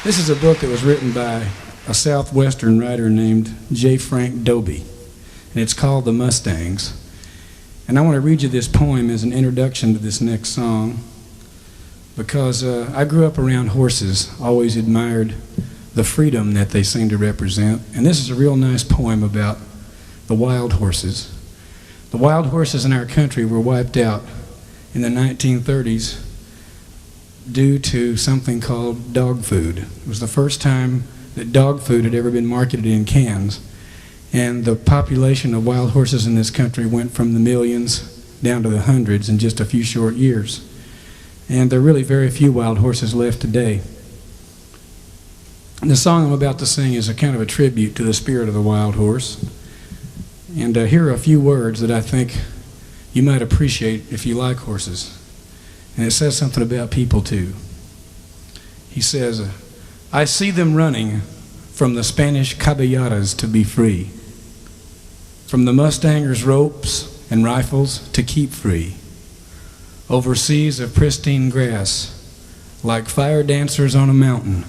This is a book that was written by a Southwestern writer named J. Frank Dobie, and it's called The Mustangs. And I want to read you this poem as an introduction to this next song, because I grew up around horses, always admired the freedom that they seem to represent. And this is a real nice poem about the wild horses. The wild horses in our country were wiped out in the 1930s due to something called dog food. It was the first time that dog food had ever been marketed in cans. And the population of wild horses in this country went from the millions down to the hundreds in just a few short years. And there are really very few wild horses left today. And the song I'm about to sing is a kind of a tribute to the spirit of the wild horse. And here are a few words that I think you might appreciate if you like horses. And it says something about people too. He says, I see them running from the Spanish caballadas to be free, from the Mustangers' ropes and rifles to keep free, over seas of pristine grass, like fire dancers on a mountain,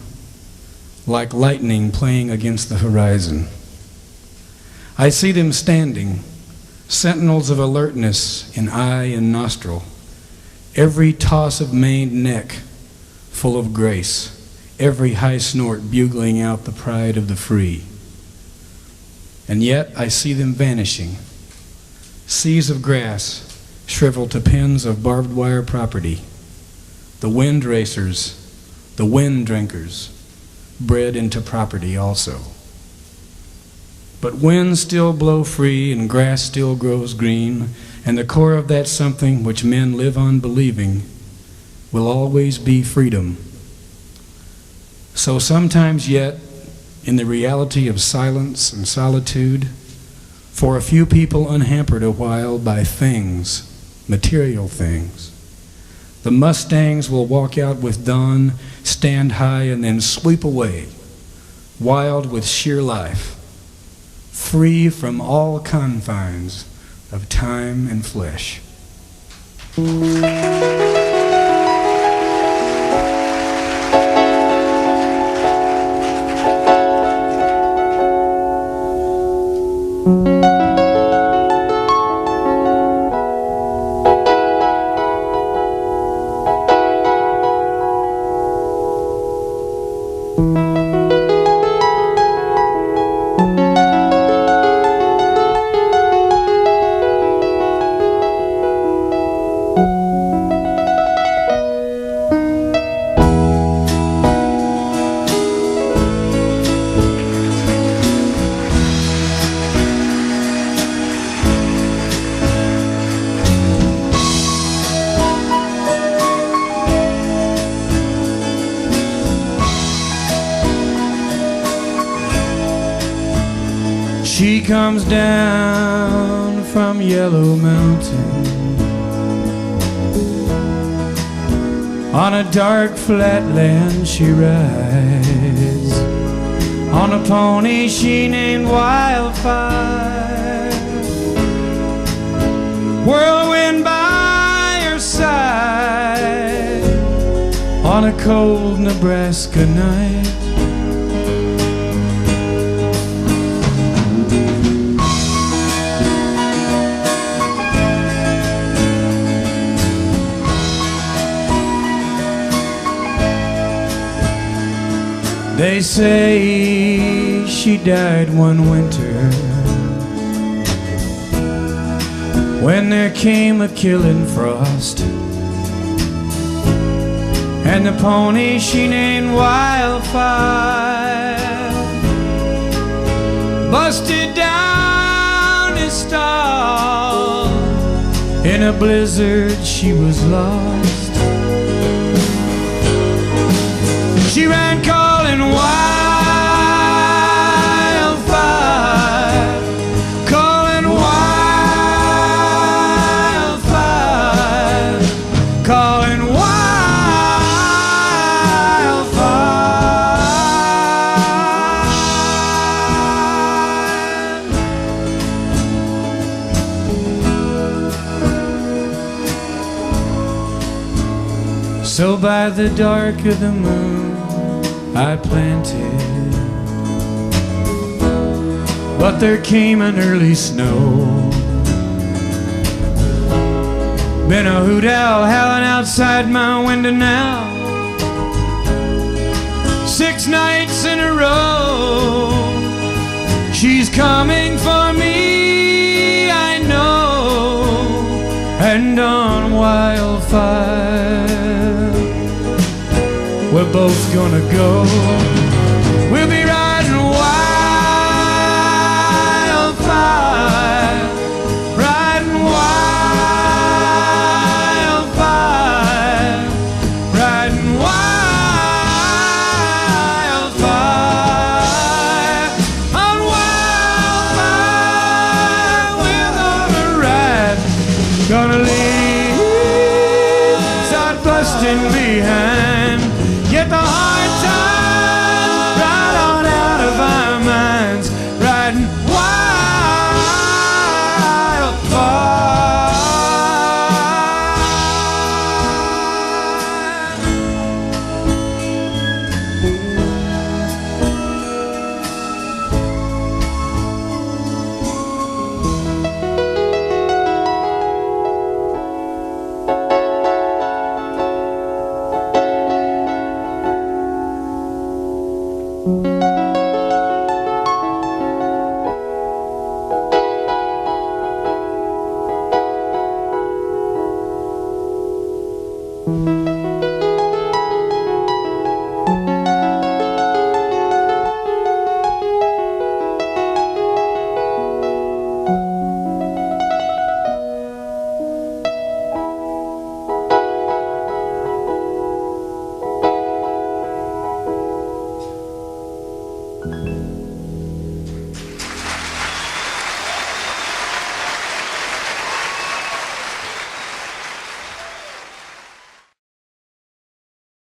like lightning playing against the horizon. I see them standing, sentinels of alertness in eye and nostril, every toss of maned neck full of grace, every high snort bugling out the pride of the free. And yet I see them vanishing, seas of grass shriveled to pens of barbed wire property, the wind racers, the wind drinkers, bred into property also. But winds still blow free and grass still grows green, and the core of that something which men live on believing will always be freedom. So sometimes yet, in the reality of silence and solitude, for a few people unhampered a while by things, material things, the Mustangs will walk out with dawn, stand high, and then sweep away, wild with sheer life, free from all confines of time and flesh. She comes down from Yellow Mountain on a dark flatland. She rides on a pony she named Wildfire, whirlwind by her side on a cold Nebraska night. They say she died one winter when there came a killing frost, and the pony she named Wildfire busted down his stall. In a blizzard she was lost. She ran calling wildfire, calling wildfire, calling wildfire. So by the dark of the moon, I planted. But there came an early snow. Been a hoot owl howling outside my window now, 6 nights in a row. She's coming for me, I know, and on Wildfire we're both gonna go. We'll be riding Wildfire, riding Wildfire, riding Wildfire. On Wildfire we're gonna ride, gonna leave, start busting behind, get the hard times right on out of our minds, riding